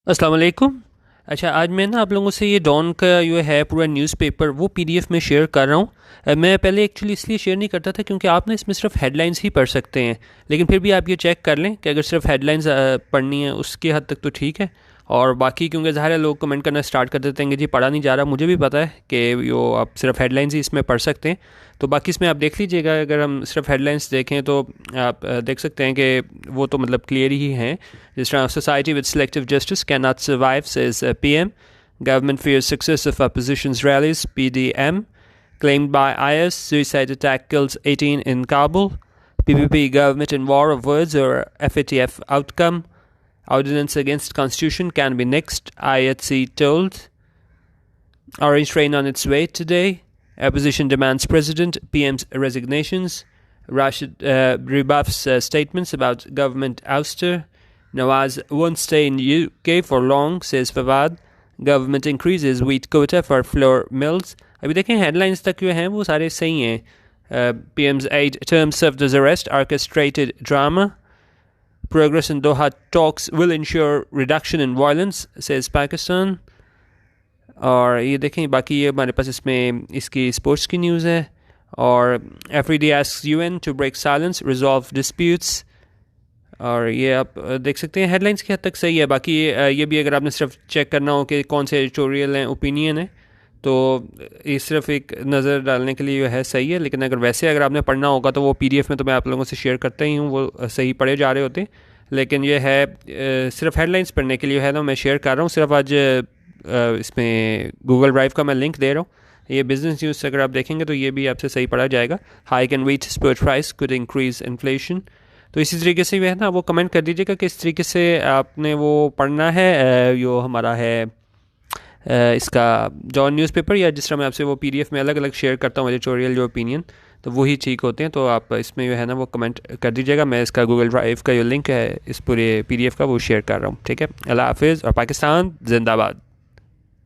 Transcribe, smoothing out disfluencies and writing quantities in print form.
अस्सलाम वालेकुम। अच्छा, आज मैं ना आप लोगों से ये डॉन का जो है पूरा न्यूज़पेपर वो पीडीएफ में शेयर कर रहा हूँ। मैं पहले एक्चुअली इसलिए शेयर नहीं करता था क्योंकि आप ना इसमें सिर्फ हेडलाइंस ही पढ़ सकते हैं, लेकिन फिर भी आप ये चेक कर लें कि अगर सिर्फ हेडलाइंस पढ़नी है उसके हद तक तो ठीक है। और बाकी क्योंकि ज़ाहिर है लोग कमेंट करना स्टार्ट कर देते हैं कि जी पढ़ा नहीं जा रहा, मुझे भी पता है कि यो आप सिर्फ हेडलाइंस ही इसमें पढ़ सकते हैं। तो बाकी इसमें आप देख लीजिएगा, अगर हम सिर्फ हेडलाइंस देखें तो आप देख सकते हैं कि वो तो मतलब क्लियर ही हैं। जिस तरह society with selective justice can not survive says PM, government fears success of opposition's rallies, PDM, claimed by IS, suicide attack kills 18 in Kabul, PPP government in war of words or FATF outcome, ordinance against constitution can be next, IHC told, orange train on its way today, opposition demands president, PM's resignations, Rashid rebuffs statements about government ouster, Nawaz won't stay in UK for long, says Fawad, government increases wheat Kota for flour mills. अभी देखें headlines तक जो हैं वो सारे सही हैं। PM's aide term served as arrest orchestrated drama, progress in Doha talks will ensure reduction in violence says Pakistan. और ये देखें बाकी ये हमारे पास इसमें इसकी स्पोर्ट्स की न्यूज़ है। और Afridi asks UN to break silence resolve disputes. और ये आप देख सकते हैं हेडलाइंस की हद तक सही है। बाकी ये भी अगर आपने सिर्फ चेक करना हो कि कौन से एडिटोरियल हैं, ओपिनियन है, तो ये सिर्फ एक नज़र डालने के लिए है सही है। लेकिन अगर वैसे अगर आपने पढ़ना होगा तो वो पीडीएफ में तो मैं आप लोगों से शेयर करता ही हूँ, वो सही पढ़े जा रहे होते हैं। लेकिन ये है सिर्फ हेडलाइंस पढ़ने के लिए है ना, मैं शेयर कर रहा हूँ सिर्फ आज इसमें गूगल ड्राइव का मैं लिंक दे रहा हूँ। ये बिजनेस न्यूज़ अगर आप देखेंगे तो ये भी आपसे सही पढ़ा जाएगा। Hike in wheat sport price could increase inflation. तो इसी तरीके से है ना वो कमेंट कर दीजिएगा कि इस तरीके से आपने वो पढ़ना है जो हमारा है इसका जॉन न्यूज़पेपर, या जिस तरह मैं आपसे वो पीडीएफ में अलग अलग शेयर करता हूँ एडिटोरियल जो ओपिनियन, तो वही ठीक होते हैं। तो आप इसमें जो है ना वो कमेंट कर दीजिएगा। मैं इसका गूगल ड्राइव का जो लिंक है इस पूरे पीडीएफ का वो शेयर कर रहा हूँ। ठीक है, अल्लाह हाफिज़ और पाकिस्तान जिंदाबाद।